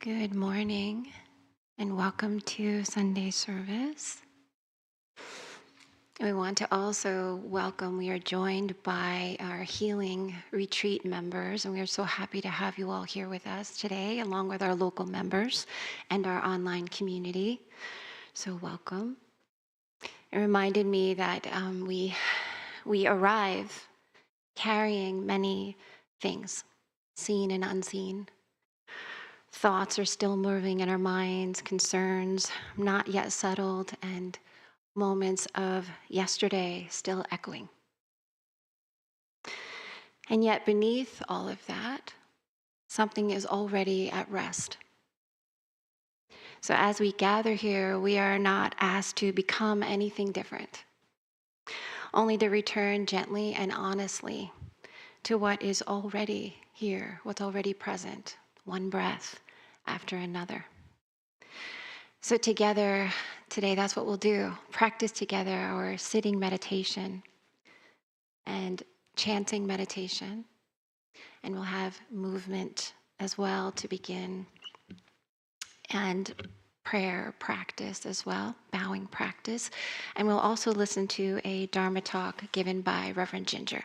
Good morning and welcome to Sunday service. We want to also welcome, we are joined by our healing retreat members, and we are so happy to have you all here with us today, along with our local members and our online community. So welcome. It reminded me that we arrive carrying many things, seen and unseen. Thoughts are still moving in our minds, concerns not yet settled, and moments of yesterday still echoing. And yet, beneath all of that, something is already at rest. So, as we gather here, we are not asked to become anything different, only to return gently and honestly to what is already here, what's already present, one breath after another. So together today, that's what we'll do. Practice together our sitting meditation and chanting meditation. And we'll have movement as well to begin. And prayer practice as well, bowing practice. And we'll also listen to a Dharma talk given by Reverend Ginger.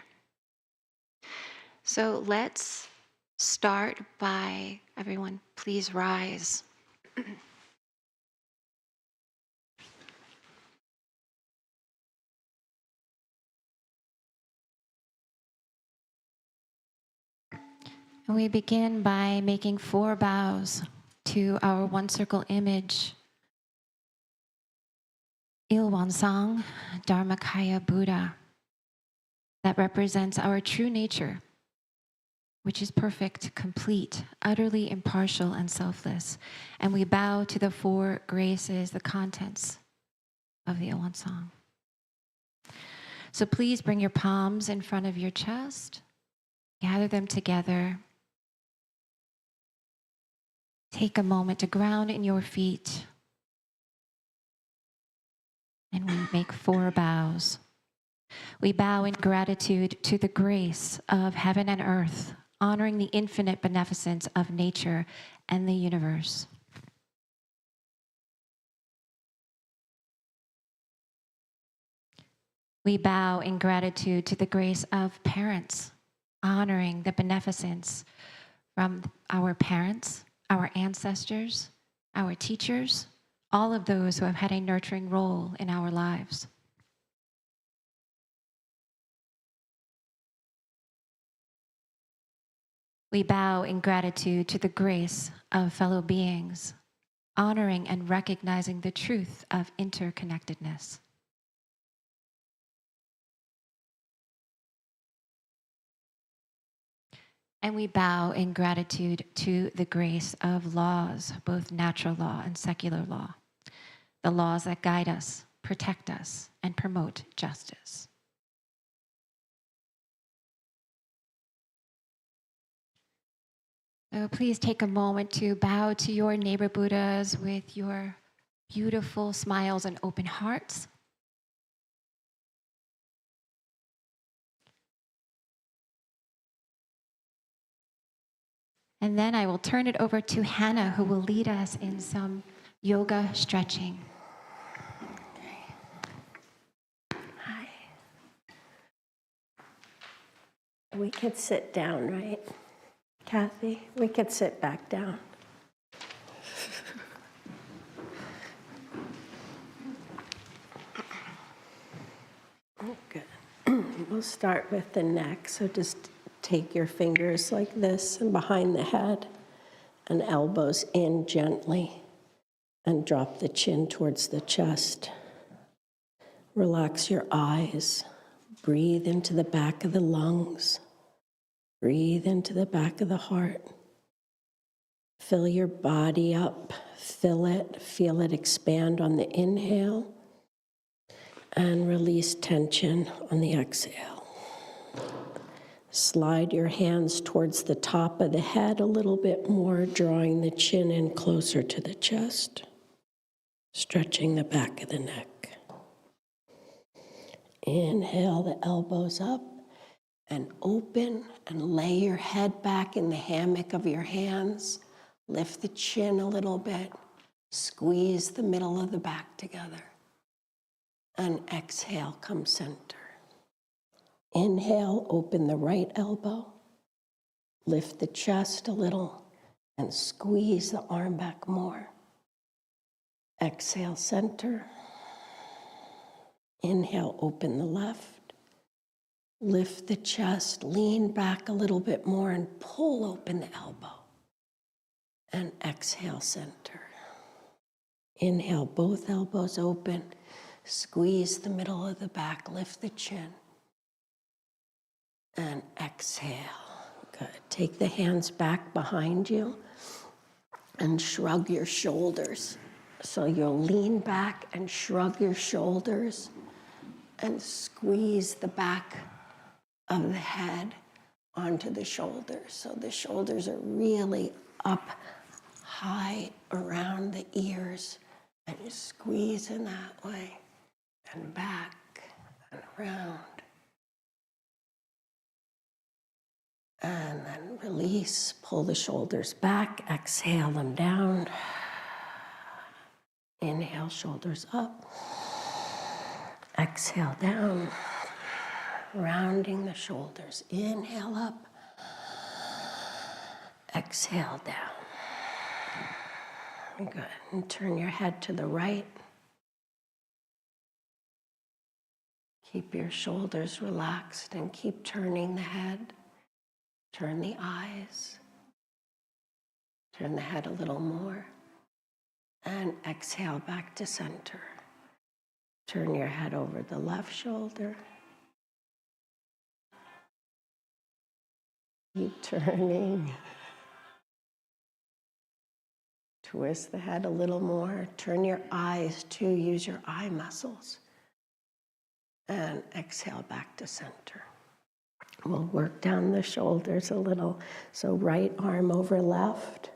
So let's start by, everyone, please rise. And we begin by making 4 bows to our one circle image, Ilwansang Dharmakaya Buddha, that represents our true nature, which is perfect, complete, utterly impartial, and selfless. And we bow to the 4 graces, the contents of the Ilwansang. So please bring your palms in front of your chest, gather them together. Take a moment to ground in your feet. And we make 4 bows. We bow in gratitude to the grace of heaven and earth, honoring the infinite beneficence of nature and the universe. We bow in gratitude to the grace of parents, honoring the beneficence from our parents, our ancestors, our teachers, all of those who have had a nurturing role in our lives. We bow in gratitude to the grace of fellow beings, honoring and recognizing the truth of interconnectedness. And we bow in gratitude to the grace of laws, both natural law and secular law, the laws that guide us, protect us, and promote justice. So please take a moment to bow to your neighbor Buddhas with your beautiful smiles and open hearts. And then I will turn it over to Hannah, who will lead us in some yoga stretching. Hi. We could sit down, right? Kathy, we could sit back down. Oh, good. We'll start with the neck. So just take your fingers like this and behind the head and elbows in gently and drop the chin towards the chest. Relax your eyes. Breathe into the back of the lungs. Breathe into the back of the heart. Fill your body up. Fill it. Feel it expand on the inhale. And release tension on the exhale. Slide your hands towards the top of the head a little bit more, drawing the chin in closer to the chest. Stretching the back of the neck. Inhale the elbows up and open and lay your head back in the hammock of your hands. Lift the chin a little bit. Squeeze the middle of the back together. And exhale, come center. Inhale, open the right elbow. Lift the chest a little and squeeze the arm back more. Exhale, center. Inhale, open the left. Lift the chest, lean back a little bit more and pull open the elbow. And exhale, center. Inhale, both elbows open. Squeeze the middle of the back, lift the chin. And exhale. Good. Take the hands back behind you and shrug your shoulders. So you'll lean back and shrug your shoulders and squeeze the back of the head onto the shoulders. So the shoulders are really up high around the ears, and you squeeze in that way and back and around. And then release, pull the shoulders back, exhale them down. Inhale, shoulders up. Exhale down, rounding the shoulders. Inhale up, exhale down. Good, and turn your head to the right. Keep your shoulders relaxed and keep turning the head. Turn the eyes. Turn the head a little more. And exhale back to center. Turn your head over the left shoulder. Keep turning. Twist the head a little more. Turn your eyes too. Use your eye muscles. And exhale back to center. We'll work down the shoulders a little. So right arm over left.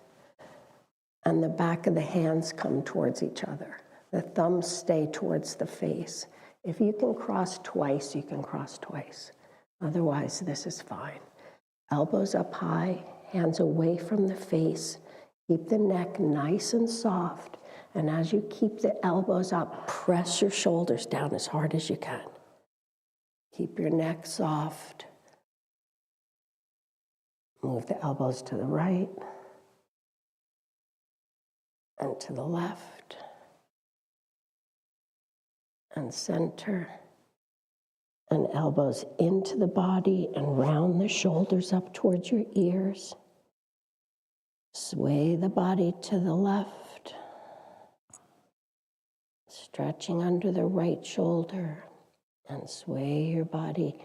And the back of the hands come towards each other. The thumbs stay towards the face. If you can cross twice, you can cross twice. Otherwise, this is fine. Elbows up high, hands away from the face. Keep the neck nice and soft. And as you keep the elbows up, press your shoulders down as hard as you can. Keep your neck soft. Move the elbows to the right and to the left and center. And elbows into the body and round the shoulders up towards your ears. Sway the body to the left. Stretching under the right shoulder. And sway your body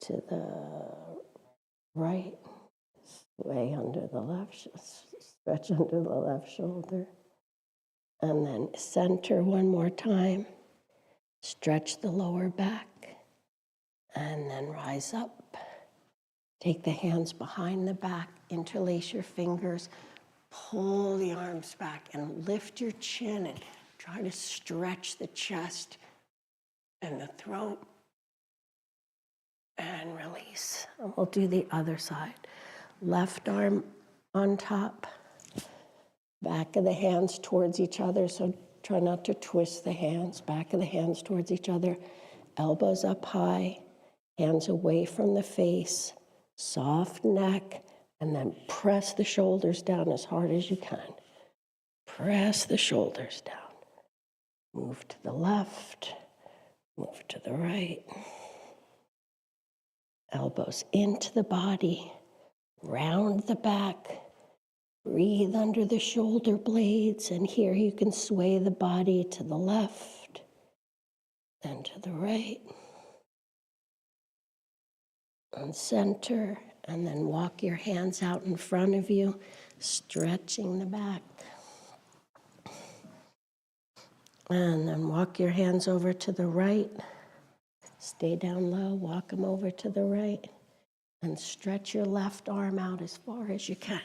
to the right. Sway under the left, stretch under the left shoulder. And then center one more time. Stretch the lower back. And then rise up. Take the hands behind the back, interlace your fingers, pull the arms back and lift your chin and try to stretch the chest and the throat and release. And we'll do the other side. Left arm on top, back of the hands towards each other, so try not to twist the hands, back of the hands towards each other, elbows up high, hands away from the face, soft neck, and then press the shoulders down as hard as you can. Press the shoulders down. Move to the left, move to the right. Elbows into the body, round the back. Breathe under the shoulder blades, and here you can sway the body to the left and to the right. And center, and then walk your hands out in front of you, stretching the back. And then walk your hands over to the right. Stay down low, walk them over to the right, and stretch your left arm out as far as you can.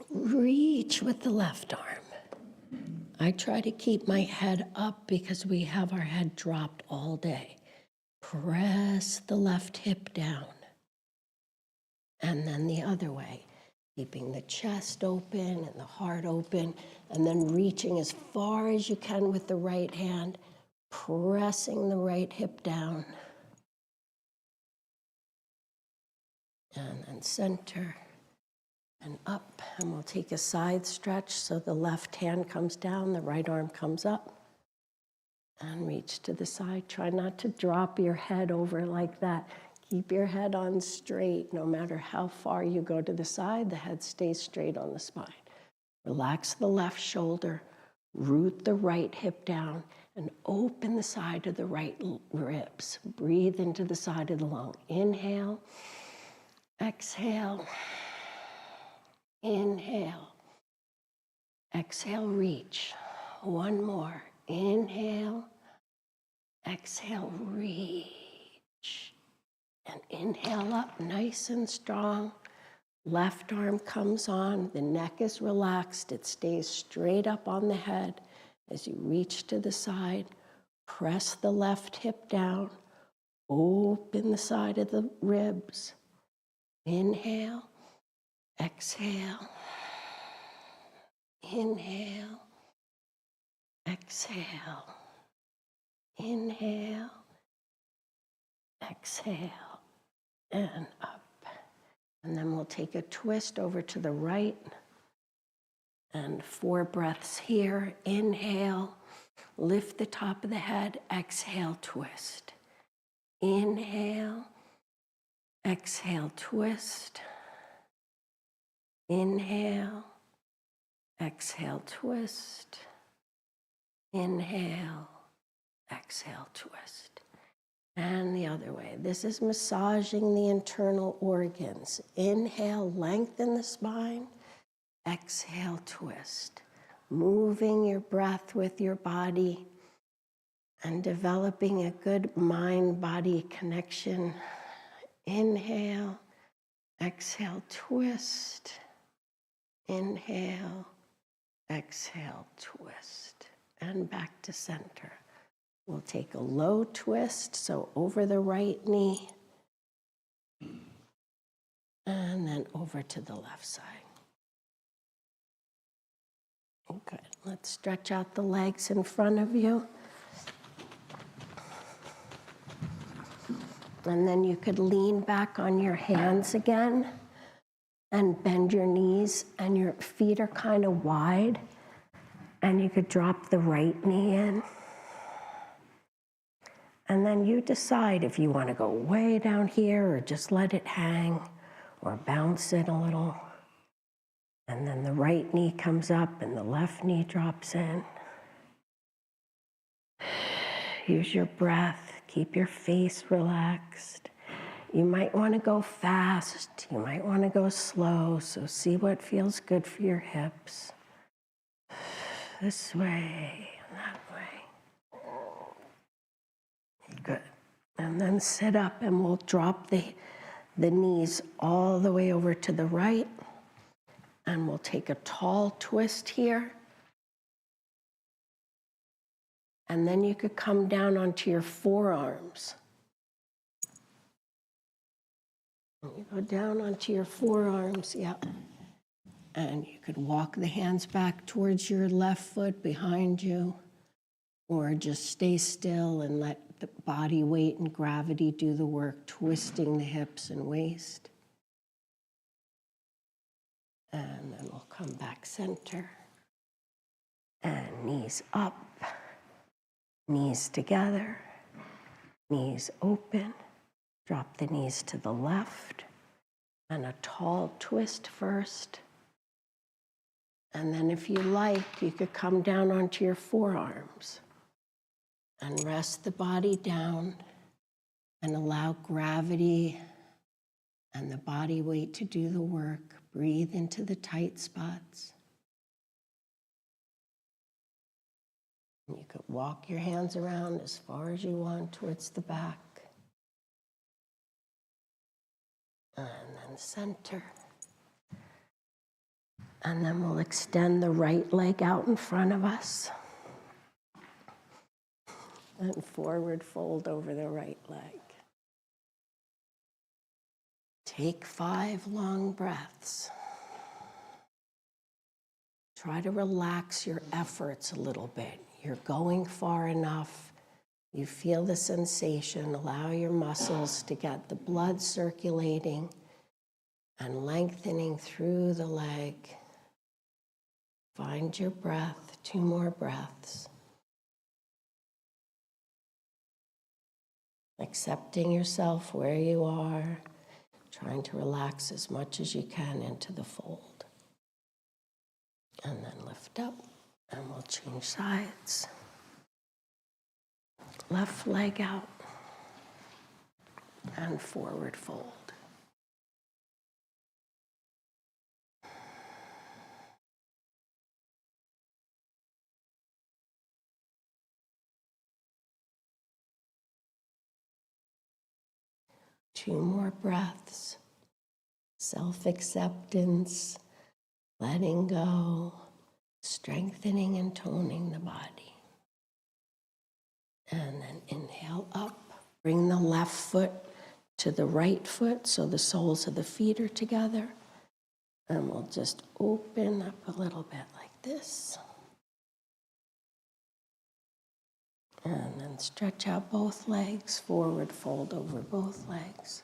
Reach with the left arm. I try to keep my head up because we have our head dropped all day. Press the left hip down. And then the other way. keeping the chest open and the heart open, and then reaching as far as you can with the right hand, pressing the right hip down. And then center and up. And we'll take a side stretch so the left hand comes down, the right arm comes up. And reach to the side. Try not to drop your head over like that. Keep your head on straight. No matter how far you go to the side, the head stays straight on the spine. Relax the left shoulder. Root the right hip down and open the side of the right ribs. Breathe into the side of the lung. Inhale. Exhale. Inhale. Exhale, reach. One more. Inhale. Exhale, reach. And inhale up nice and strong. Left arm comes on. The neck is relaxed. It stays straight up on the head. As you reach to the side, press the left hip down. Open the side of the ribs. Inhale. Exhale. Inhale. Exhale. Inhale. Exhale. And up. And then we'll take a twist over to the right. And 4 breaths here. Inhale. Lift the top of the head. Exhale, twist. Inhale. Exhale, twist. Inhale. Exhale, twist. Inhale. Exhale, twist. And the other way. This is massaging the internal organs. Inhale, lengthen the spine. Exhale, twist. Moving your breath with your body and developing a good mind-body connection. Inhale, exhale, twist. Inhale, exhale, twist. And back to center. We'll take a low twist, so over the right knee. And then over to the left side. Good. Let's stretch out the legs in front of you. And then you could lean back on your hands again and bend your knees, and your feet are kind of wide. And you could drop the right knee in. And then you decide if you want to go way down here or just let it hang or bounce it a little. And then the right knee comes up and the left knee drops in. Use your breath. Keep your face relaxed. You might want to go fast. You might want to go slow. So see what feels good for your hips. This way and that way. Good. And then sit up and we'll drop the knees all the way over to the right. And we'll take a tall twist here. And then you could come down onto your forearms. You go down onto your forearms, yep. And you could walk the hands back towards your left foot behind you, or just stay still and let the body weight and gravity do the work, twisting the hips and waist. And then we'll come back center. And knees up, knees together, knees open. Drop the knees to the left, and a tall twist first. And then if you like, you could come down onto your forearms and rest the body down and allow gravity and the body weight to do the work. Breathe into the tight spots. You could walk your hands around as far as you want towards the back. And then center. And then we'll extend the right leg out in front of us. And forward fold over the right leg. Take 5 long breaths. Try to relax your efforts a little bit. You're going far enough. You feel the sensation. Allow your muscles to get the blood circulating and lengthening through the leg. Find your breath. 2 more breaths. Accepting yourself where you are. Trying to relax as much as you can into the fold. And then lift up, and we'll change sides. Left leg out, and forward fold. Two more breaths. Self-acceptance, letting go, strengthening and toning the body. And then inhale up. Bring the left foot to the right foot so the soles of the feet are together. And we'll just open up a little bit like this. And then stretch out both legs, forward fold over both legs.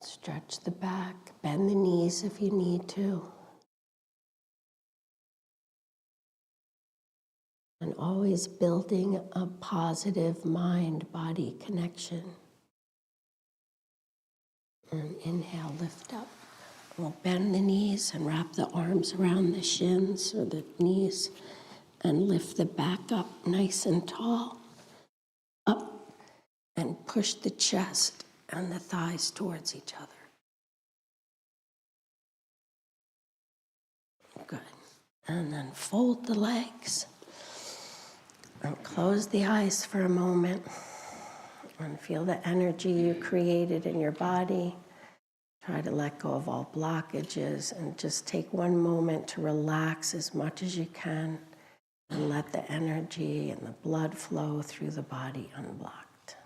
Stretch the back, bend the knees if you need to. And always building a positive mind-body connection. And inhale, lift up. We'll bend the knees and wrap the arms around the shins or the knees and lift the back up nice and tall. Up and push the chest and the thighs towards each other. Good. And then fold the legs. And close the eyes for a moment. And feel the energy you created in your body. Try to let go of all blockages and just take one moment to relax as much as you can and let the energy and the blood flow through the body unblocked.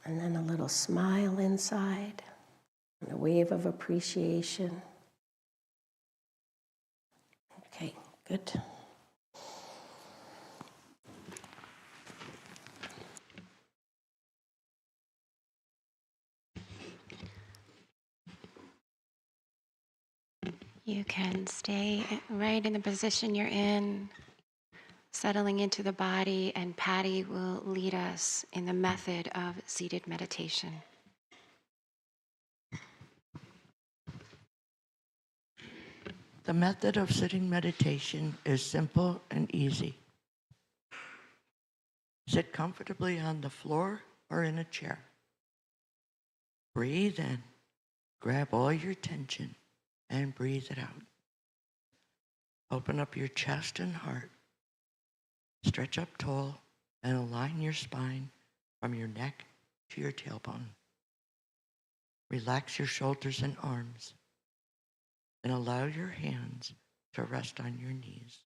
And then a little smile inside and a wave of appreciation. Okay, good. You can stay right in the position you're in, settling into the body, and Patty will lead us in the method of seated meditation. The method of sitting meditation is simple and easy. Sit comfortably on the floor or in a chair. Breathe in, grab all your tension, and breathe it out. Open up your chest and heart. Stretch up tall and align your spine from your neck to your tailbone. Relax your shoulders and arms, and allow your hands to rest on your knees.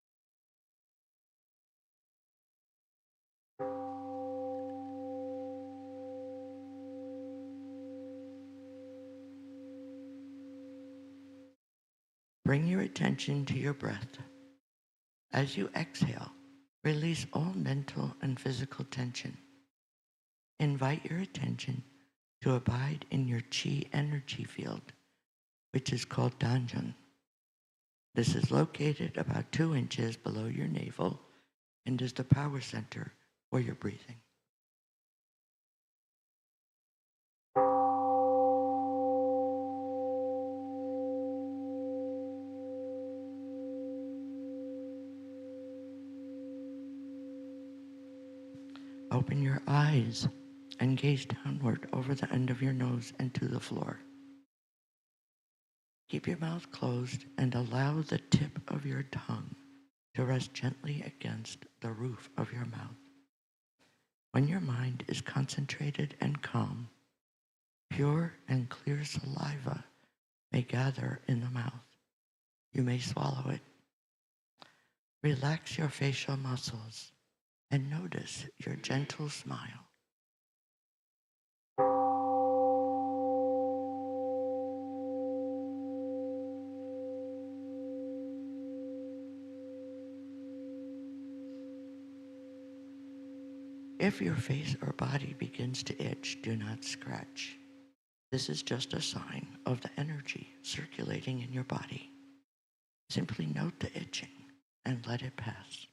Bring your attention to your breath. As you exhale, release all mental and physical tension. Invite your attention to abide in your chi energy field, which is called danjan. This is located about 2 inches below your navel and is the power center for your breathing. Open your eyes and gaze downward over the end of your nose and to the floor. Keep your mouth closed and allow the tip of your tongue to rest gently against the roof of your mouth. When your mind is concentrated and calm, pure and clear saliva may gather in the mouth. You may swallow it. Relax your facial muscles and notice your gentle smile. If your face or body begins to itch, do not scratch. This is just a sign of the energy circulating in your body. Simply note the itching and let it pass.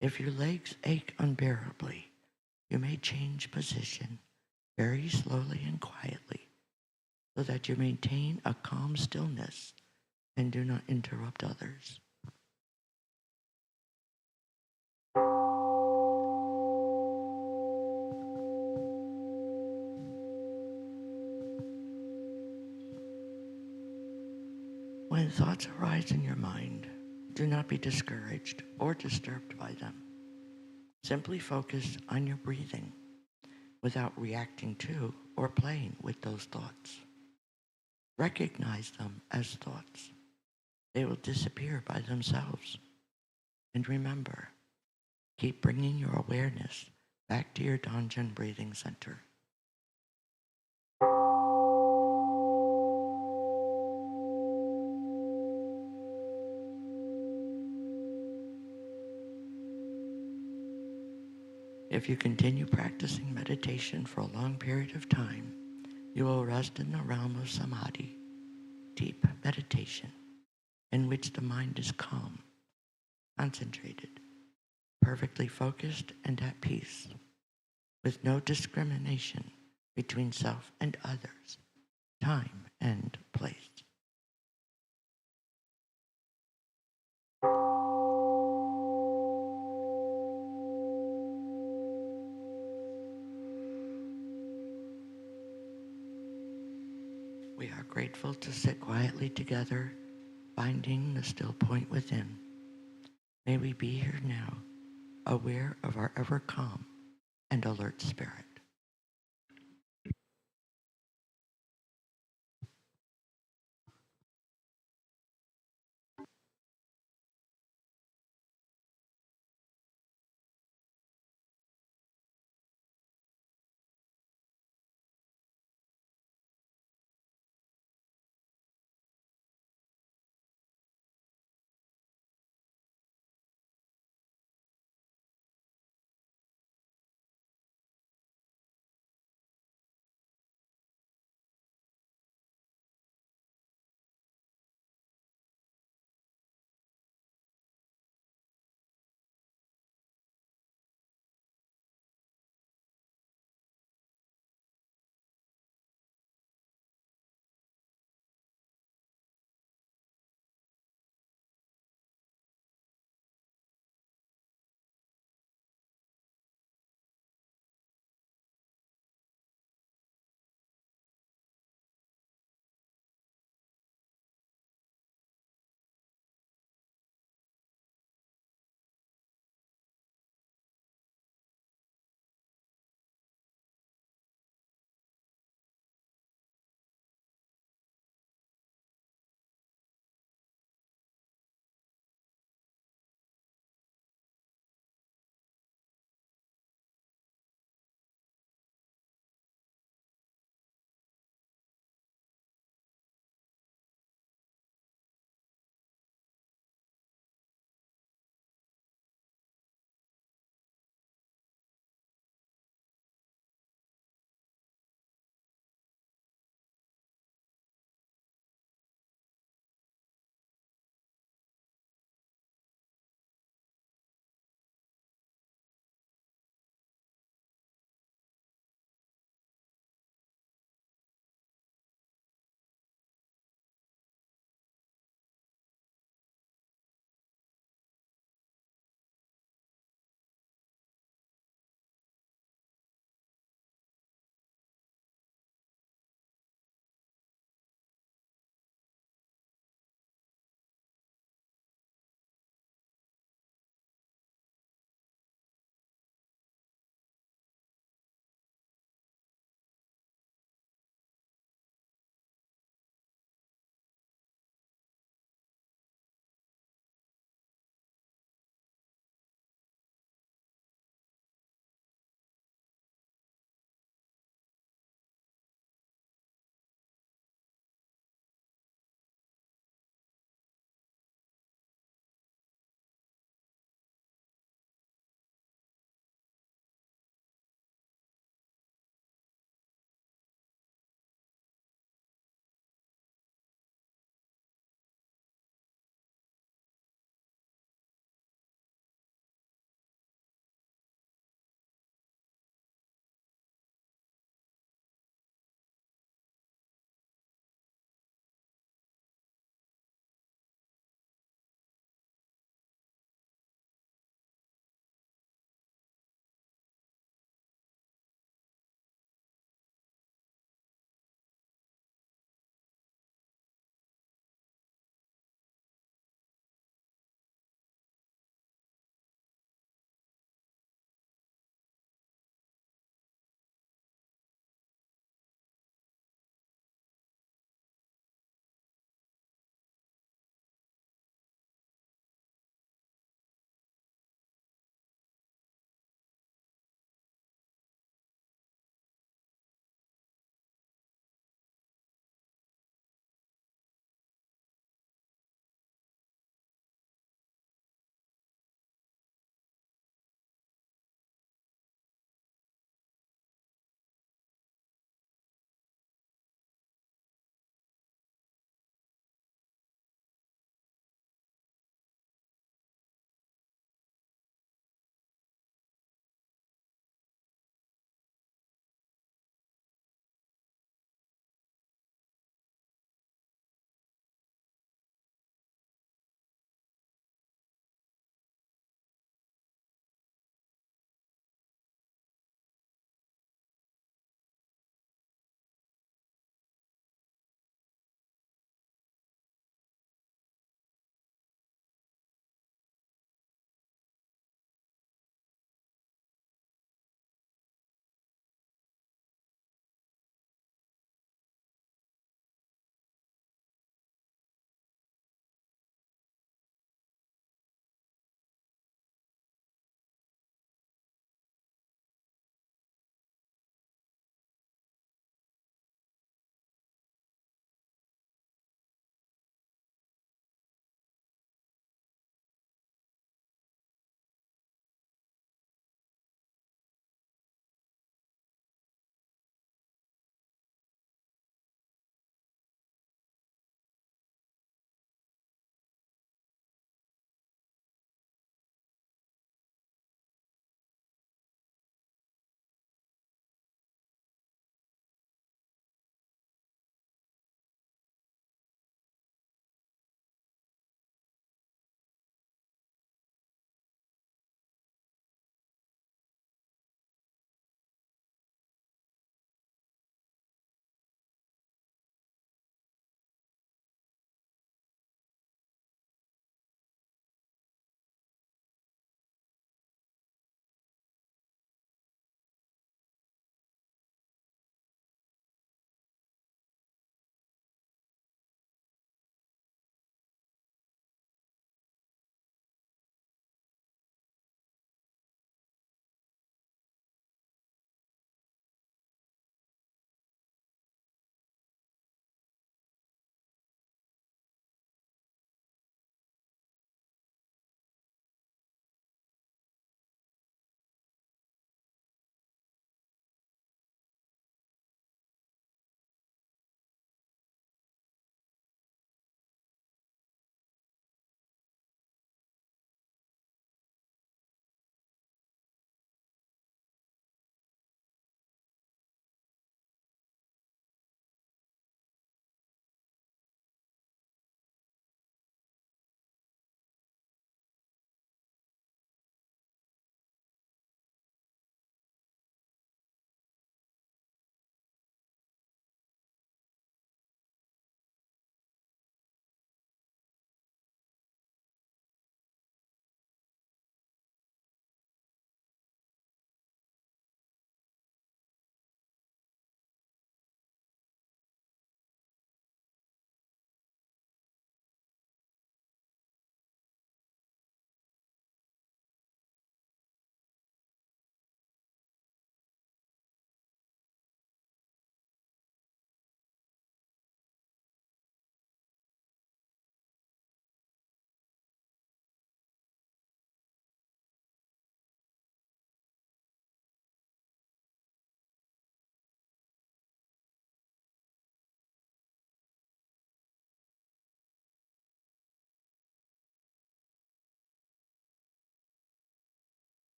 If your legs ache unbearably, you may change position very slowly and quietly so that you maintain a calm stillness and do not interrupt others. When thoughts arise in your mind, do not be discouraged or disturbed by them. Simply focus on your breathing without reacting to or playing with those thoughts. Recognize them as thoughts. They will disappear by themselves. And remember, keep bringing your awareness back to your Donjon breathing center. If you continue practicing meditation for a long period of time, you will rest in the realm of samadhi, deep meditation, in which the mind is calm, concentrated, perfectly focused, and at peace, with no discrimination between self and others, time and place. We are grateful to sit quietly together, finding the still point within. May we be here now, aware of our ever calm and alert spirit.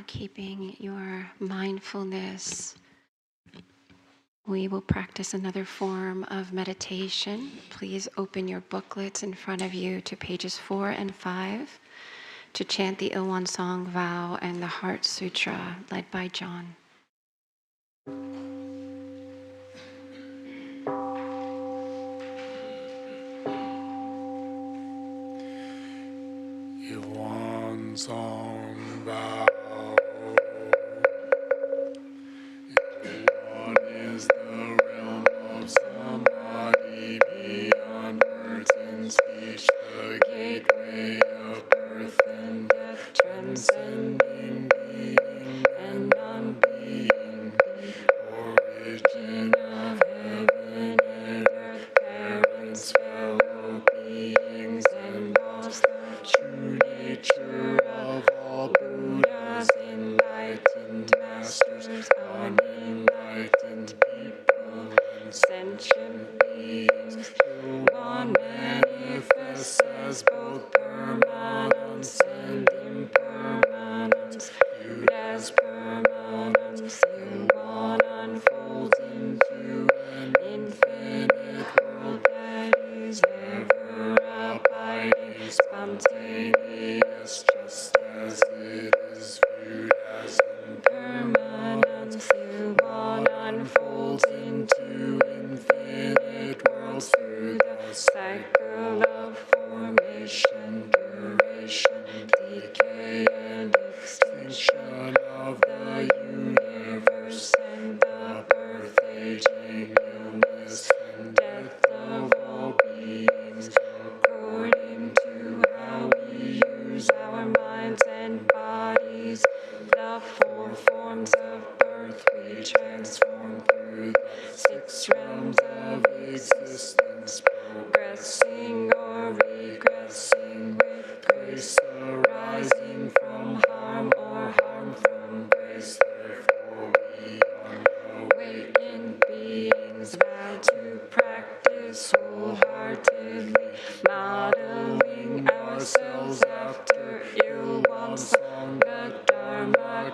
keeping your mindfulness, we will practice another form of meditation. Please open your booklets in front of you to pages 4 and 5 to chant the Ilwan Song vow and the Heart Sutra led by John. Ilwan Song vow. Ilwan is the realm of samadhi beyond words and speech, the gateway of birth and death, transcending being and non-being, origin of heaven and earth, parents, fellow beings, and boss, the true nature of all Buddhas, enlightened masters, unenlightened people, and sentient beings. One manifests as both permanence and impermanence, viewed as permanence. One unfolds into an infinite world that is ever abiding, spontaneous, just as it is viewed as impermanence. One unfolds into infinite worlds through the cycle of formation, duration, decay, and extinction of the universe, and the birth, aging, illness, and death of all beings. According to how we use our minds and bodies, the 4 forms of birth we transform through the 6 realms of existence, progressing or regressing with grace, arising from harm or harm from grace. Therefore we awakened beings vow to practice wholeheartedly, modeling ourselves after Ilwan Song, the Dharma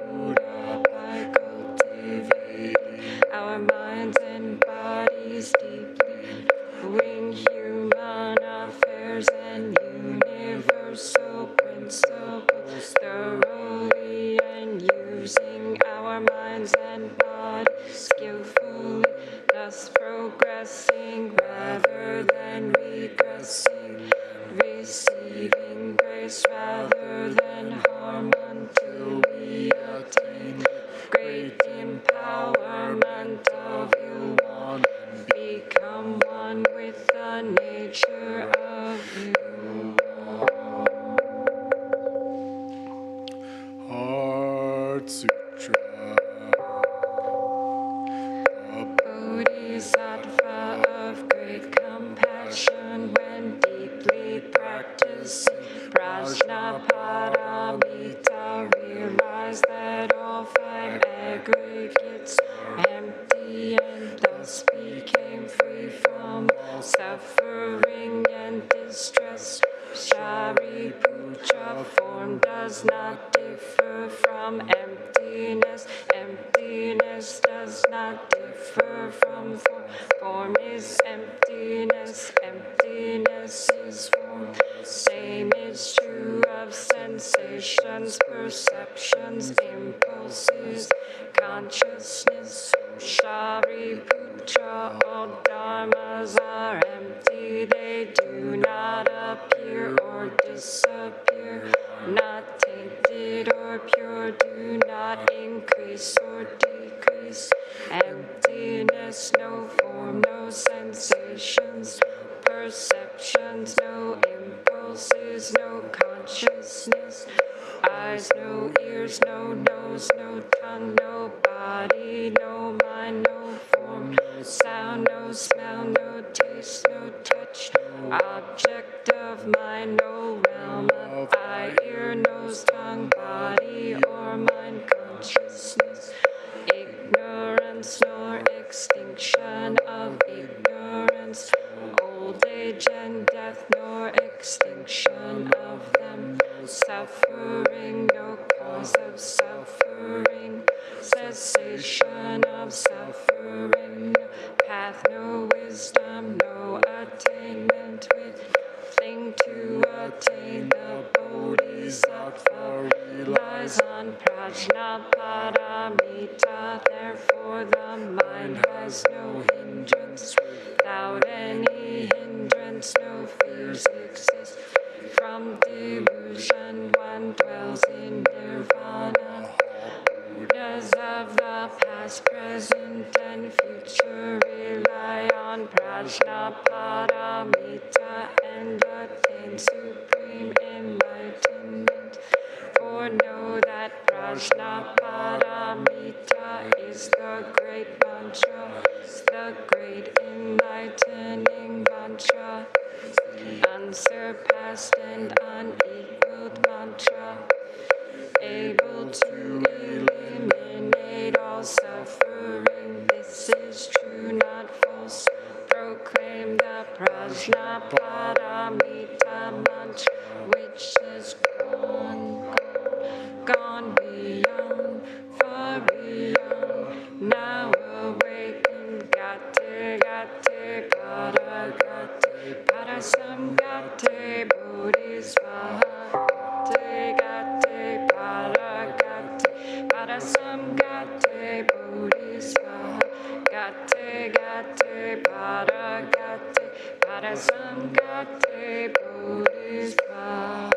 Buddha, by cultivating our minds and bodies deeply, knowing human affairs and universal principles thoroughly, and using our minds and bodies skillfully, thus progressing rather than regressing, receiving grace rather than harm, until we attain great empowerment of Ilwan and become one with the nature of Ilwan. Heart Sutra. A bodhisattva of great compassion, when deeply practicing Prajnaparamita, realized that all 5 aggregates are empty, and thus became free from all suffering and distress. Shariputra, form does not differ from emptiness. Emptiness does not differ from form. Form is emptiness. Emptiness is form. Same is true of sensations, perceptions, impulses, consciousness. Shariputra, all dharmas are empty. They do not appear or disappear, not tainted or pure, do not increase or decrease. Emptiness, no form, no sensations, no perceptions, no impulses, no consciousness, eyes, no ears, no nose, no tongue, no body, no mind, no form, no sound, no smell, no taste, no touch, no object of mind, no realm of eye, ear, nose, tongue, body, or mind consciousness. Ignorance nor extinction of ignorance, old age and death nor extinction of them, no suffering, no on Prajnaparamita. Therefore the mind has no hindrance. Without any hindrance, no fears exist. From delusion one dwells in nirvana. Buddhas of the past, present, and future rely on Prajnaparamita and attain supreme enlightenment. For know that Prajnaparamita is the great mantra, the great enlightening mantra, unsurpassed and unequaled mantra, able to eliminate all suffering. This is true, not false. Proclaim the Prajnaparamita mantra, which is gone beyond, far beyond, now awakened. Gate, gate, para gate, para samgate, bodhisvaha. Gate, gate, para gate, para samgate, bodhisvaha. Gate, gate, para gate, para samgate, bodhisvaha.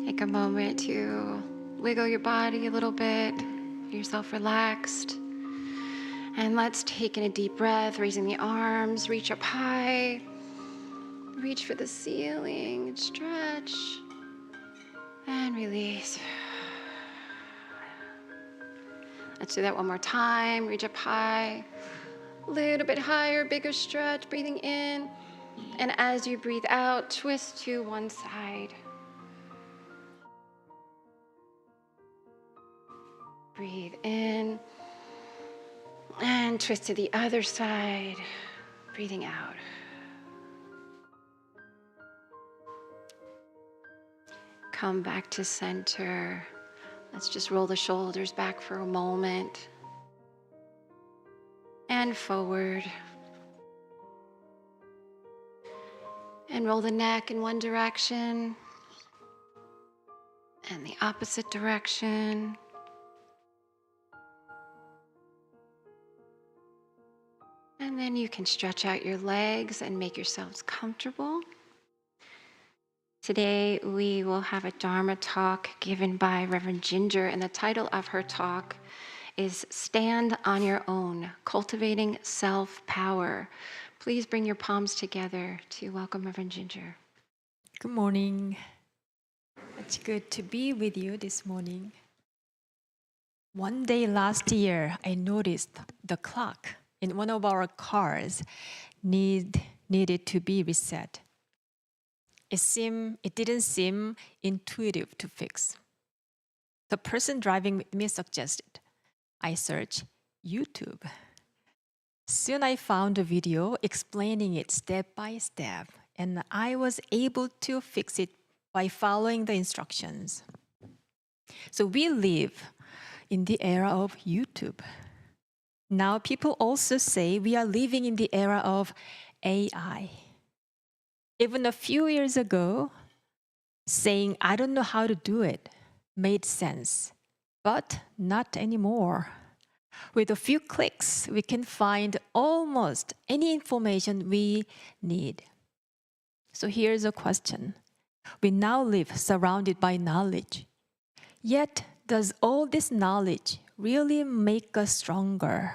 Take a moment to wiggle your body a little bit, get yourself relaxed. And let's take in a deep breath, raising the arms, reach up high, reach for the ceiling, stretch, and release. Let's do that one more time. Reach up high, a little bit higher, bigger stretch, breathing in. And as you breathe out, twist to one side. Breathe in and twist to the other side, breathing out. Come back to center. Let's just roll the shoulders back for a moment. And forward. And roll the neck in one direction and the opposite direction. And then you can stretch out your legs and make yourselves comfortable. Today we will have a Dharma talk given by Reverend Ginger, and the title of her talk is Stand on Your Own, Cultivating Self-Power. Please bring your palms together to welcome Reverend Ginger. Good morning. It's good to be with you this morning. One day last year, I noticed the clock in one of our cars needed to be reset. It didn't seem intuitive to fix. The person driving with me suggested I search YouTube. Soon I found a video explaining it step by step, and I was able to fix it by following the instructions. So we live in the era of YouTube. Now people also say we are living in the era of AI. Even a few years ago, saying I don't know how to do it made sense, but not anymore. With a few clicks, we can find almost any information we need. So here's a question. We now live surrounded by knowledge. Yet, does all this knowledge really make us stronger?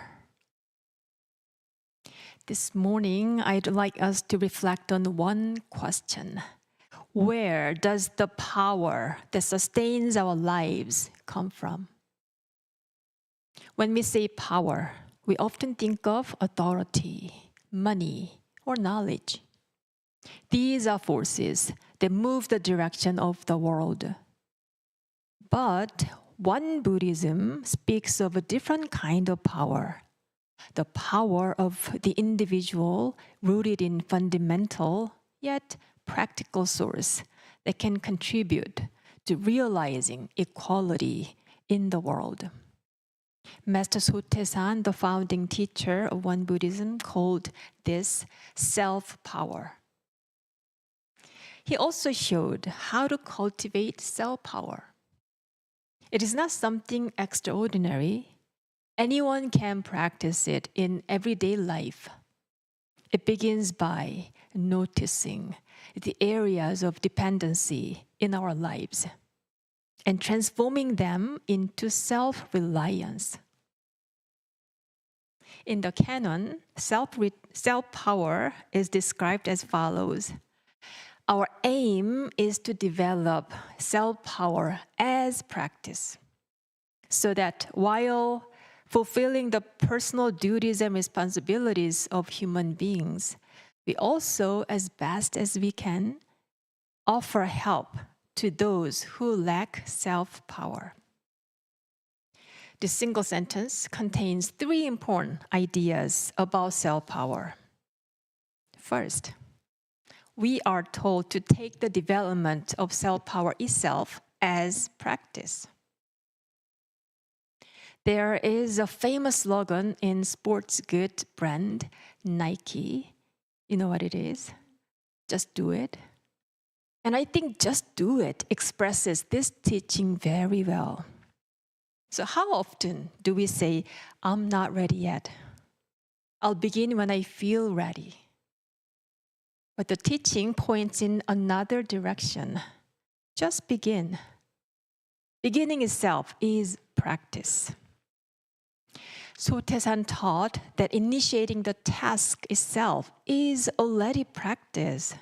This morning, I'd like us to reflect on one question. Where does the power that sustains our lives come from? When we say power, we often think of authority, money, or knowledge. These are forces that move the direction of the world. But One Buddhism speaks of a different kind of power, the power of the individual rooted in fundamental yet practical source that can contribute to realizing equality in the world. Master Sotaesan, the founding teacher of Won Buddhism, called this self-power. He also showed how to cultivate self-power. It is not something extraordinary. Anyone can practice it in everyday life. It begins by noticing the areas of dependency in our lives and transforming them into self-reliance. In the canon, self-power is described as follows. Our aim is to develop self-power as practice, so that while fulfilling the personal duties and responsibilities of human beings, we also, as best as we can, offer help to those who lack self-power. This single sentence contains 3 important ideas about self-power. First, we are told to take the development of self-power itself as practice. There is a famous slogan in sports goods brand Nike. You know what it is? Just do it. And I think just do it expresses this teaching very well. So how often do we say, I'm not ready yet? I'll begin when I feel ready. But the teaching points in another direction. Just begin. Beginning itself is practice. Sotaesan taught that initiating the task itself is already practice.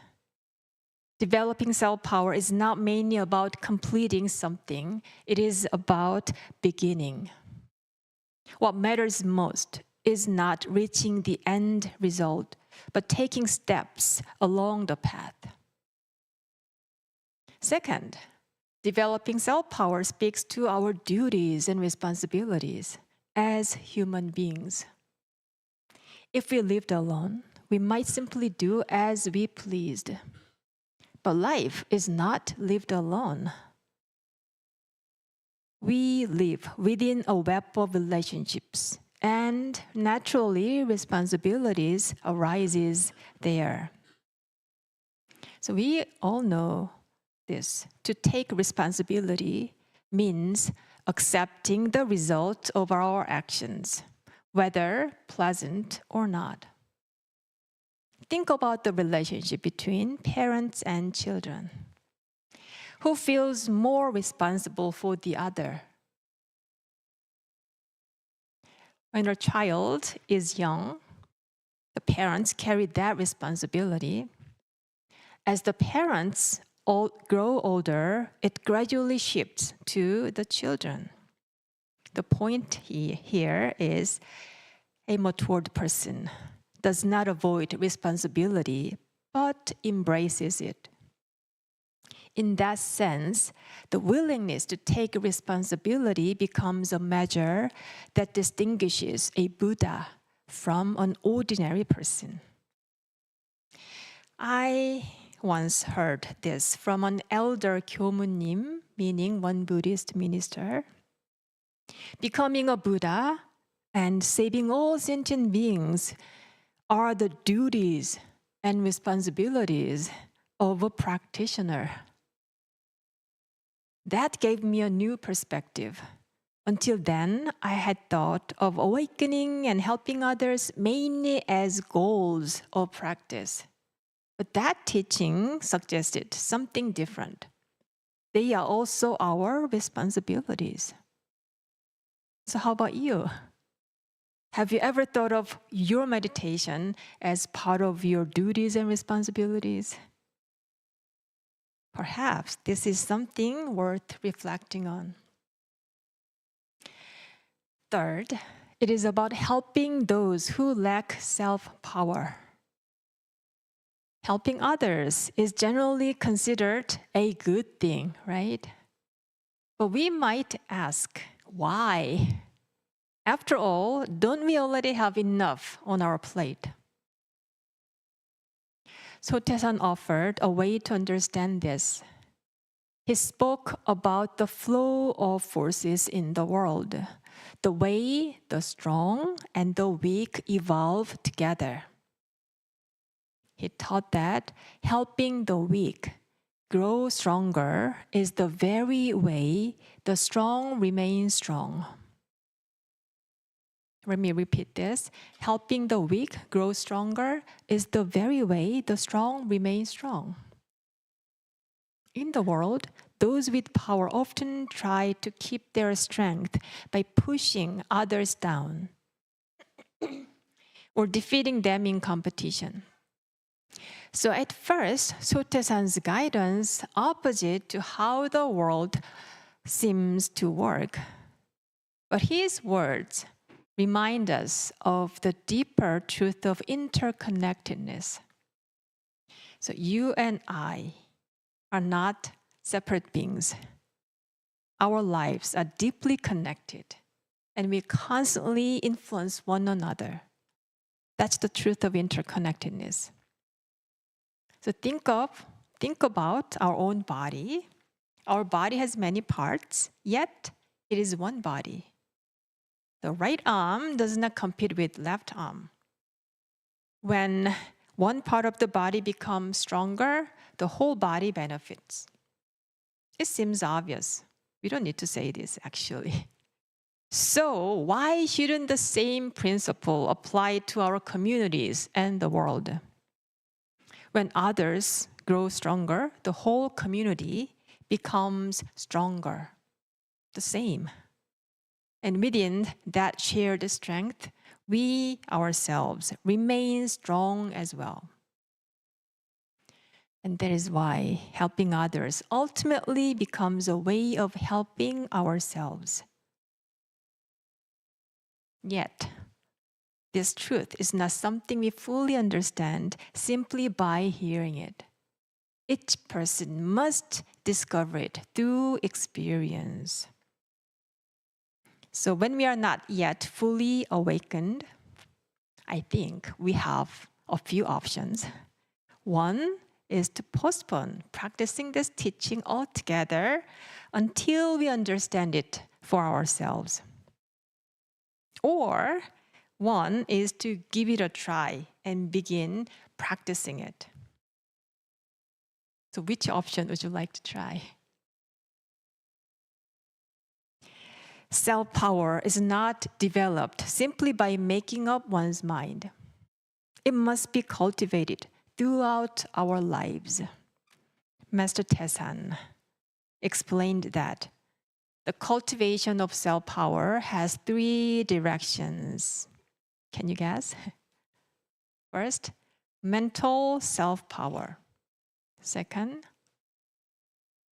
Developing self-power is not mainly about completing something, it is about beginning. What matters most is not reaching the end result, but taking steps along the path. Second, developing self-power speaks to our duties and responsibilities as human beings. If we lived alone, we might simply do as we pleased. But life is not lived alone. We live within a web of relationships, and naturally responsibilities arises there. So we all know this. To take responsibility means accepting the result of our actions, whether pleasant or not. Think about the relationship between parents and children. Who feels more responsible for the other? When a child is young, the parents carry that responsibility. As the parents grow older, it gradually shifts to the children. The point here is a matured person does not avoid responsibility, but embraces it. In that sense, the willingness to take responsibility becomes a measure that distinguishes a Buddha from an ordinary person. I once heard this from an elder Kyomunim, meaning one Buddhist minister. Becoming a Buddha and saving all sentient beings are the duties and responsibilities of a practitioner. That gave me a new perspective. Until then, I had thought of awakening and helping others mainly as goals of practice. But that teaching suggested something different. They are also our responsibilities. So how about you? Have you ever thought of your meditation as part of your duties and responsibilities? Perhaps this is something worth reflecting on. Third, it is about helping those who lack self-power. Helping others is generally considered a good thing, right? But we might ask, why? After all, don't we already have enough on our plate? Sotaesan offered a way to understand this. He spoke about the flow of forces in the world. the way the strong and the weak evolve together. He taught that helping the weak grow stronger is the very way the strong remain strong. Let me repeat this. Helping the weak grow stronger is the very way the strong remain strong. In the world, those with power often try to keep their strength by pushing others down or defeating them in competition. So at first, Sotaesan's guidance opposite to how the world seems to work. But his words remind us of the deeper truth of interconnectedness. So you and I are not separate beings. Our lives are deeply connected, and we constantly influence one another. That's the truth of interconnectedness. So think about our own body. Our body has many parts, yet it is one body. The right arm does not compete with left arm. When one part of the body becomes stronger, the whole body benefits. It seems obvious. We don't need to say this, actually. So why shouldn't the same principle apply to our communities and the world? When others grow stronger, the whole community becomes stronger. The same. And within that shared strength, we ourselves remain strong as well. And that is why helping others ultimately becomes a way of helping ourselves. Yet, this truth is not something we fully understand simply by hearing it. Each person must discover it through experience. So when we are not yet fully awakened, I think we have a few options. One is to postpone practicing this teaching altogether until we understand it for ourselves. Or one is to give it a try and begin practicing it. So which option would you like to try? Self-power is not developed simply by making up one's mind. It must be cultivated throughout our lives. Master Taesan explained that the cultivation of self-power has 3 directions. Can you guess? First, mental self-power. Second,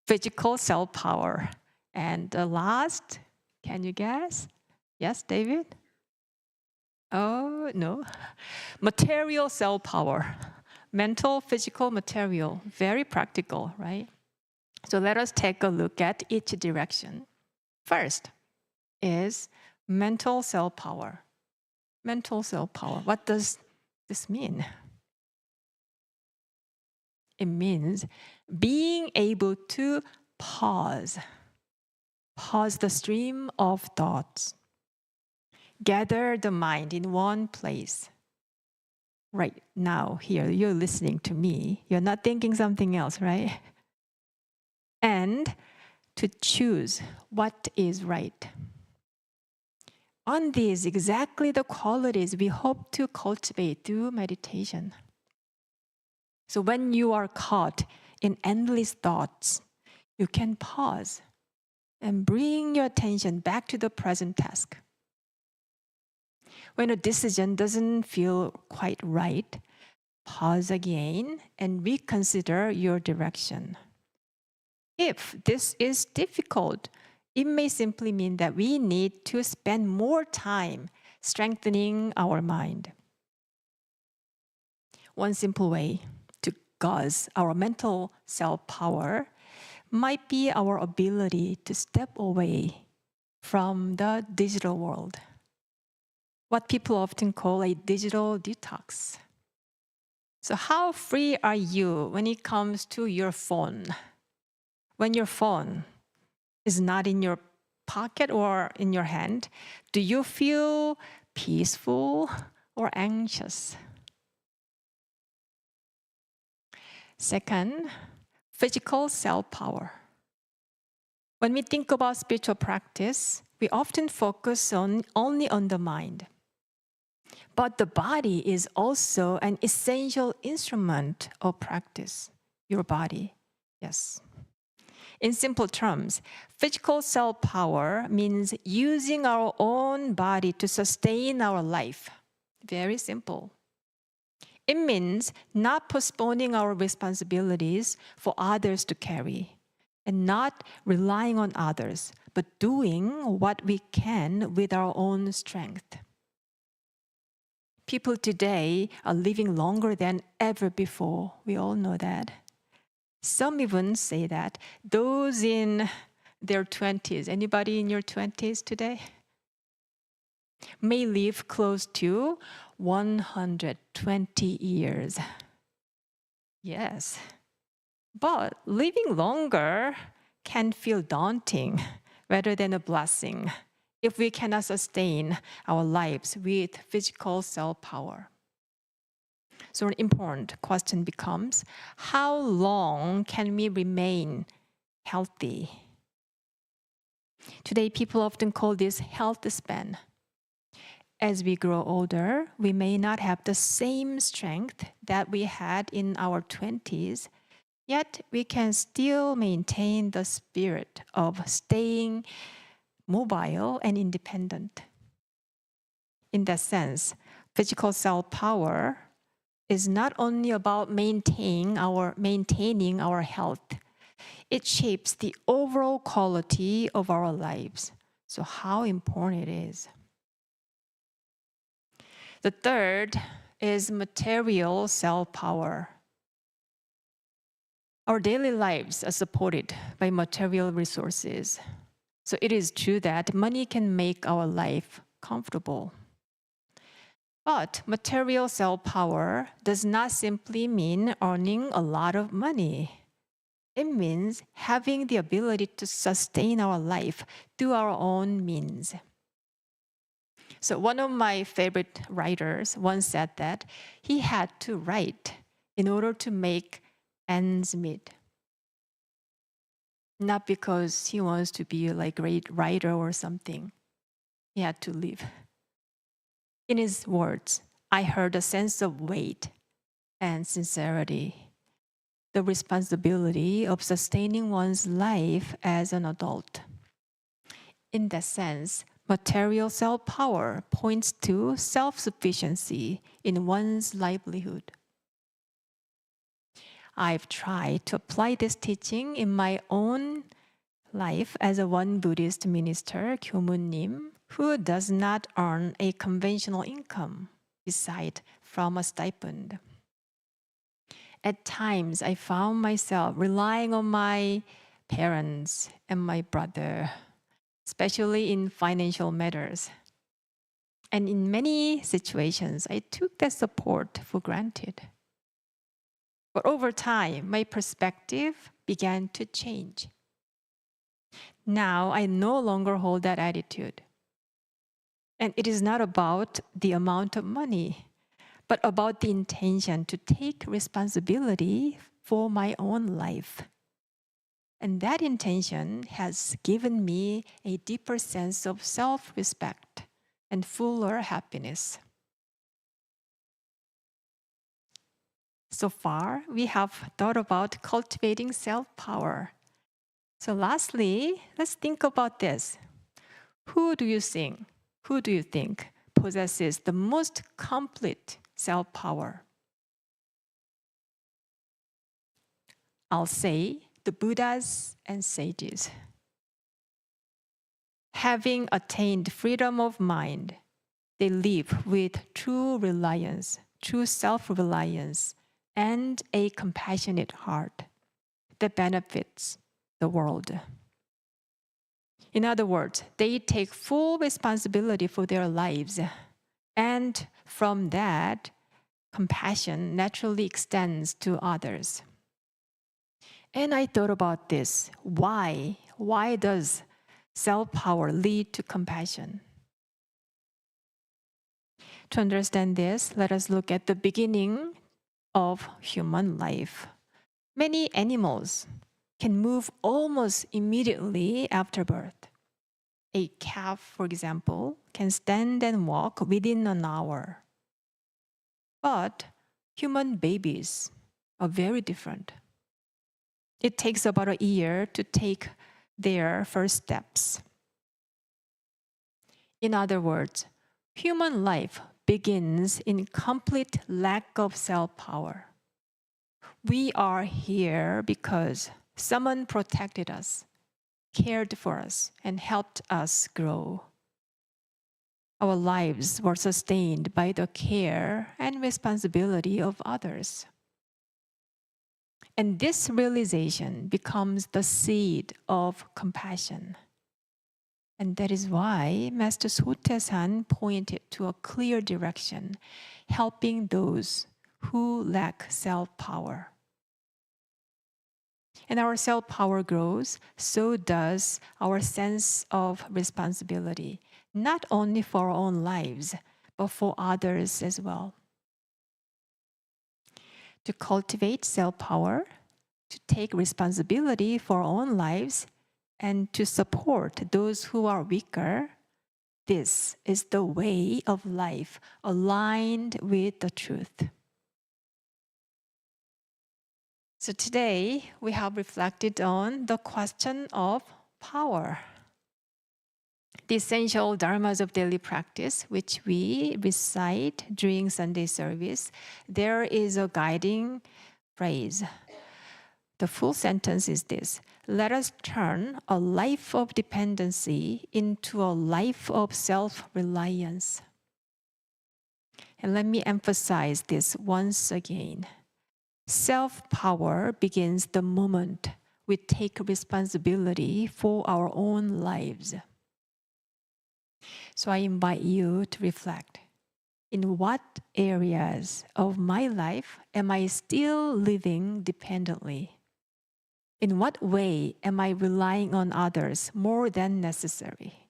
physical self-power. And the last, can you guess? Yes, David? Oh, no. Material self-power. Mental, physical, material. Very practical, right? So let us take a look at each direction. First is mental self-power. Mental self-power. What does this mean? It means being able to pause the stream of thoughts, gather the mind in one place. Right now, here, you're listening to me. You're not thinking something else, right? And to choose what is right. On these, exactly the qualities we hope to cultivate through meditation. So when you are caught in endless thoughts, you can pause and bring your attention back to the present task. When a decision doesn't feel quite right, pause again and reconsider your direction. If this is difficult, it may simply mean that we need to spend more time strengthening our mind. One simple way to gauge our mental self-power might be our ability to step away from the digital world. What people often call a digital detox. So how free are you when it comes to your phone? When your phone is not in your pocket or in your hand, do you feel peaceful or anxious? Second, physical cell power. When we think about spiritual practice, we often focus only on the mind. But the body is also an essential instrument of practice. Your body, yes. In simple terms, physical cell power means using our own body to sustain our life. Very simple. It means not postponing our responsibilities for others to carry and not relying on others, but doing what we can with our own strength. People today are living longer than ever before. We all know that. Some even say that those in their 20s, anybody in your 20s today, may live close to 120 years. Yes. But living longer can feel daunting rather than a blessing if we cannot sustain our lives with physical cell power. So an important question becomes, how long can we remain healthy? Today, people often call this health span. As we grow older, we may not have the same strength that we had in our 20s, yet we can still maintain the spirit of staying mobile and independent. In that sense, physical cell power is not only about maintaining our health. It shapes the overall quality of our lives. So how important it is. The third is material cell power. Our daily lives are supported by material resources. So it is true that money can make our life comfortable. But material cell power does not simply mean earning a lot of money. It means having the ability to sustain our life through our own means. So one of my favorite writers once said that he had to write in order to make ends meet. Not because he wants to be a great writer or something. He had to live. In his words, I heard a sense of weight and sincerity, the responsibility of sustaining one's life as an adult. In that sense, material cell power points to self-sufficiency in one's livelihood. I've tried to apply this teaching in my own life as a one Buddhist minister, 교무님, who does not earn a conventional income aside from a stipend. At times, I found myself relying on my parents and my brother, especially in financial matters. And in many situations, I took that support for granted. But over time, my perspective began to change. Now, I no longer hold that attitude. And it is not about the amount of money, but about the intention to take responsibility for my own life. And that intention has given me a deeper sense of self-respect and fuller happiness. So far, we have thought about cultivating self-power. So lastly, let's think about this. Who do you think possesses the most complete self-power? I'll say the Buddhas and sages. Having attained freedom of mind, they live with true reliance, true self-reliance, and a compassionate heart that benefits the world. In other words, they take full responsibility for their lives, and from that, compassion naturally extends to others. And I thought about this. Why does self-power lead to compassion? To understand this, let us look at the beginning of human life. Many animals can move almost immediately after birth. A calf, for example, can stand and walk within an hour. But human babies are very different. It takes about a year to take their first steps. In other words, human life begins in complete lack of self-power. We are here because someone protected us, cared for us, and helped us grow. Our lives were sustained by the care and responsibility of others. And this realization becomes the seed of compassion. And that is why Master Sotaesan pointed to a clear direction, helping those who lack self-power. And our self-power grows, so does our sense of responsibility, not only for our own lives, but for others as well. To cultivate self-power, to take responsibility for our own lives, and to support those who are weaker, this is the way of life aligned with the truth. So today, we have reflected on the question of power. The essential dharmas of daily practice, which we recite during Sunday service, there is a guiding phrase. The full sentence is this: let us turn a life of dependency into a life of self-reliance. And let me emphasize this once again. Self-power begins the moment we take responsibility for our own lives. So I invite you to reflect. In what areas of my life am I still living dependently? In what way am I relying on others more than necessary?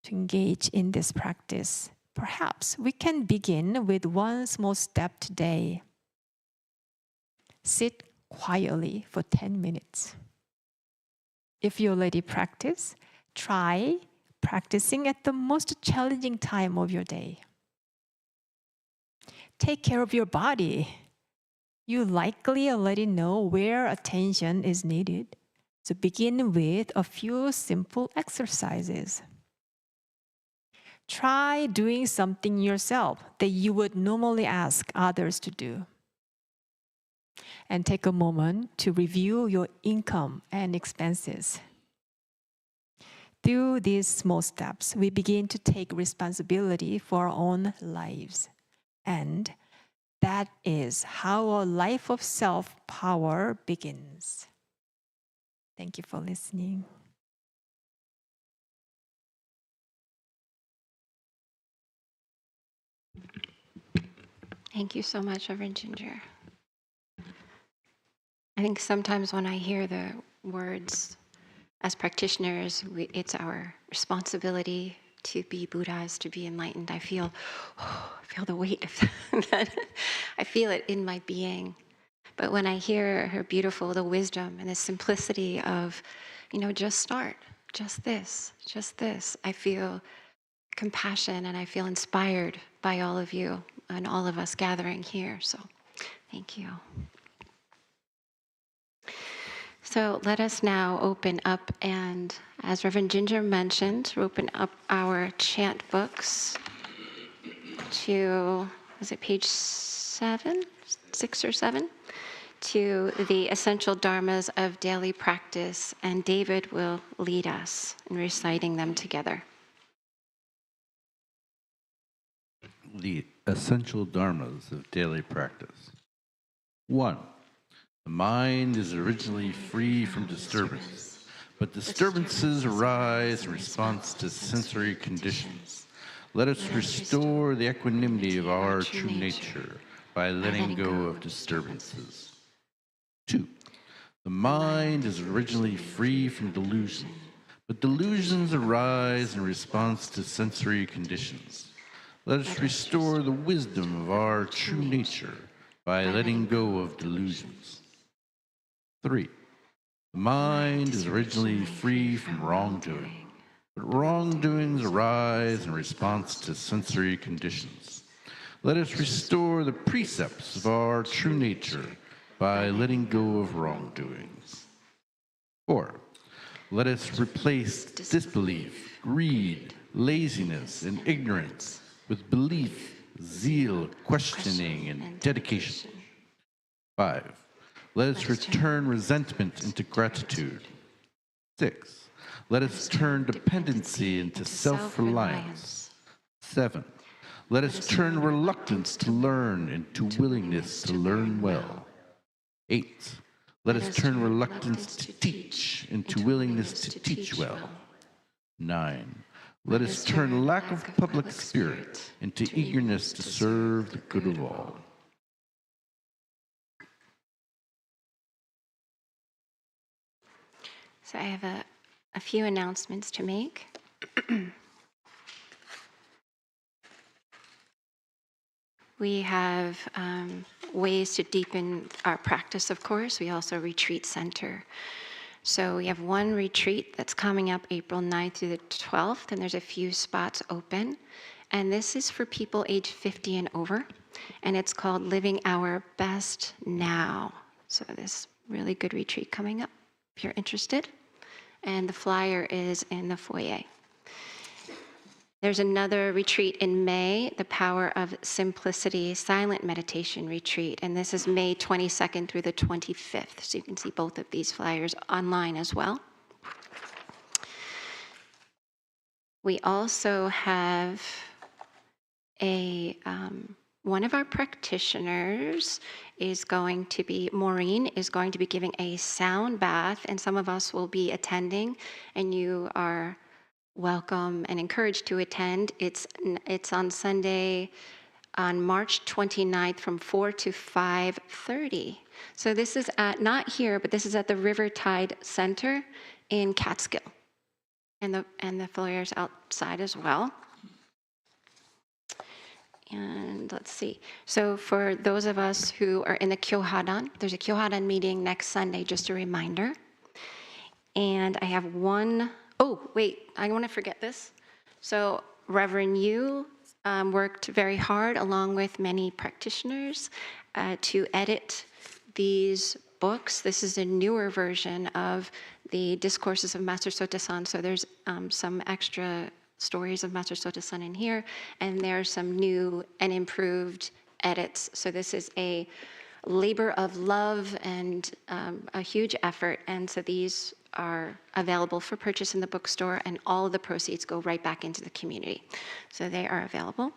To engage in this practice, perhaps we can begin with one small step today. Sit quietly for 10 minutes. If you already practice, try practicing at the most challenging time of your day. Take care of your body. You likely already know where attention is needed. So begin with a few simple exercises. Try doing something yourself that you would normally ask others to do. And take a moment to review your income and expenses. Through these small steps, we begin to take responsibility for our own lives. And that is how a life of self-power begins. Thank you for listening. Thank you so much, Reverend Ginger. I think sometimes when I hear the words, as practitioners, it's our responsibility to be Buddhas, to be enlightened. I feel the weight of that. I feel it in my being. But when I hear her beautiful, the wisdom and the simplicity of, just start, just this, I feel compassion and I feel inspired by all of you and all of us gathering here. So thank you. So let us now open up, and as Reverend Ginger mentioned, open up our chant books to, is it page 7, 6 or 7? To the essential dharmas of daily practice, and David will lead us in reciting them together. The essential dharmas of daily practice. 1. The mind is originally free from disturbance, but disturbances arise in response to sensory conditions. Let us restore the equanimity of our true nature by letting go of disturbances. 2. The mind is originally free from delusion, but delusions arise in response to sensory conditions. Let us restore the wisdom of our true nature by letting go of delusions. 3. The mind is originally free from wrongdoing, but wrongdoings arise in response to sensory conditions. Let us restore the precepts of our true nature by letting go of wrongdoings. 4. Let us replace disbelief, greed, laziness, and ignorance with belief, zeal, questioning, and dedication. 5. Let us return resentment into gratitude. 6. Let us turn dependency into self-reliance. 7. Let us turn reluctance to learn into willingness to learn well. 8. Let us turn reluctance to teach into willingness to teach well. 9. Let us turn lack of public spirit into eagerness to serve the good of all. So I have a few announcements to make. We have ways to deepen our practice, of course. We also retreat center. So we have one retreat that's coming up April 9th through the 12th, and there's a few spots open. And this is for people age 50 and over, and it's called Living Our Best Now. So this really good retreat coming up if you're interested. And the flyer is in the foyer. There's another retreat in May, the Power of Simplicity Silent Meditation Retreat, and this is May 22nd through the 25th, so you can see both of these flyers online as well. We also have one of our practitioners is going to be, Maureen, is going to be giving a sound bath, and some of us will be attending, and you are welcome and encouraged to attend. It's on Sunday, on March 29th from 4 to 5:30. So this is not here, but this is at the Rivertide Center in Catskill. And the flyer's outside as well. And let's see. So for those of us who are in the Kyohadan, there's a Kyohadan meeting next Sunday, just a reminder. And I have one. Oh, wait, I want to forget this. So Reverend Yu worked very hard, along with many practitioners, to edit these books. This is a newer version of the Discourses of Master Sotasan, so there's some extra stories of Master Sotasan in here, and there's some new and improved edits. So this is a labor of love and a huge effort, and so these are available for purchase in the bookstore, and all of the proceeds go right back into the community. So they are available.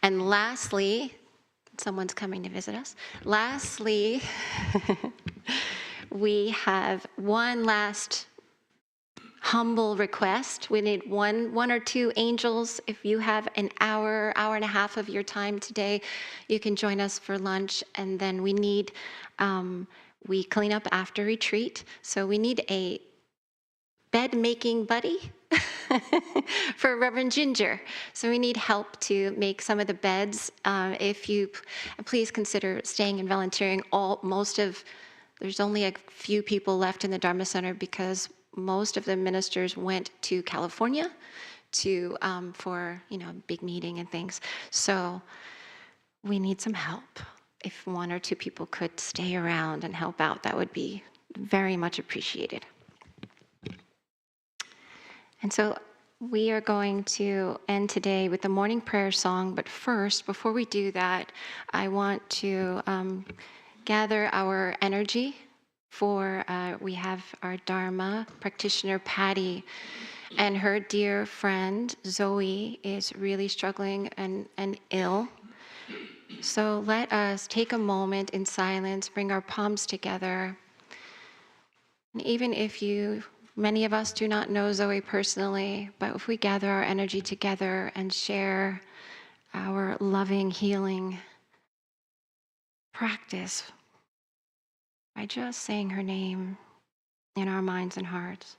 And lastly, someone's coming to visit us. Lastly, we have one last humble request. We need one or two angels. If you have an hour and a half of your time today, you can join us for lunch. And then we need, we clean up after retreat. So we need a bed making buddy for Reverend Ginger. So we need help to make some of the beds. If you please consider staying and volunteering. There's only a few people left in the Dharma Center because most of the ministers went to California for big meeting and things. So we need some help. If one or two people could stay around and help out, that would be very much appreciated. And so we are going to end today with the morning prayer song. But first, before we do that, I want to gather our energy for, we have our Dharma practitioner, Patty, and her dear friend, Zoe, is really struggling and ill. So let us take a moment in silence, bring our palms together. And even if many of us do not know Zoe personally, but if we gather our energy together and share our loving, healing practice by just saying her name in our minds and hearts.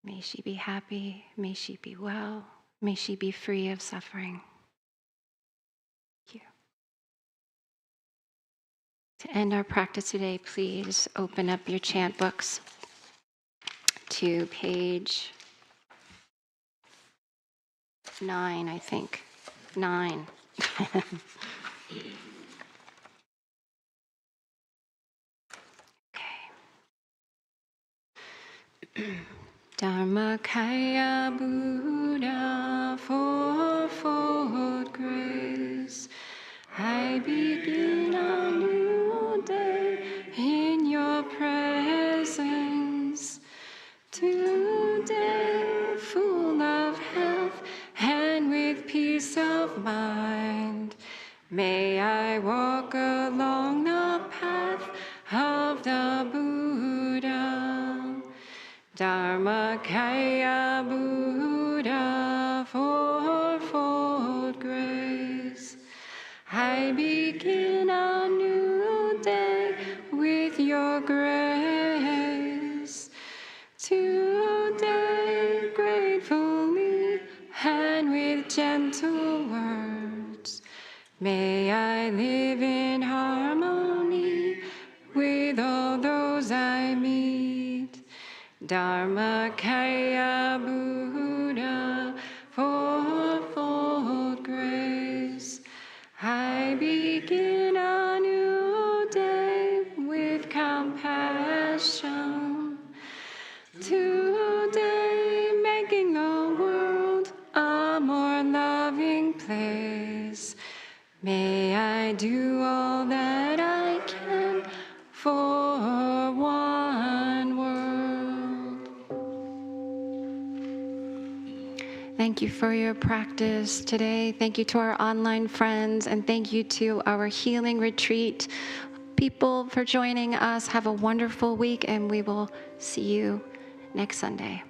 May she be happy. May she be well. May she be free of suffering. Thank you. To end our practice today, please open up your chant books to page 9, I think. 9. Dharma Kaya Buddha, fourfold grace. I begin a new day in your presence. Today, full of health and with peace of mind, may I walk along the path of the Buddha. Dharma Kaya Buddha, fourfold grace. I begin a new day with your grace. Today, gratefully and with gentle words, may I live in harmony with all those I meet. Dharma Kaya Buddha, fourfold grace. I begin a new day with compassion. Today, making the world a more loving place. May I do all that I can for one world. Thank you for your practice today. Thank you to our online friends, and thank you to our healing retreat people for joining us. Have a wonderful week, and we will see you next Sunday.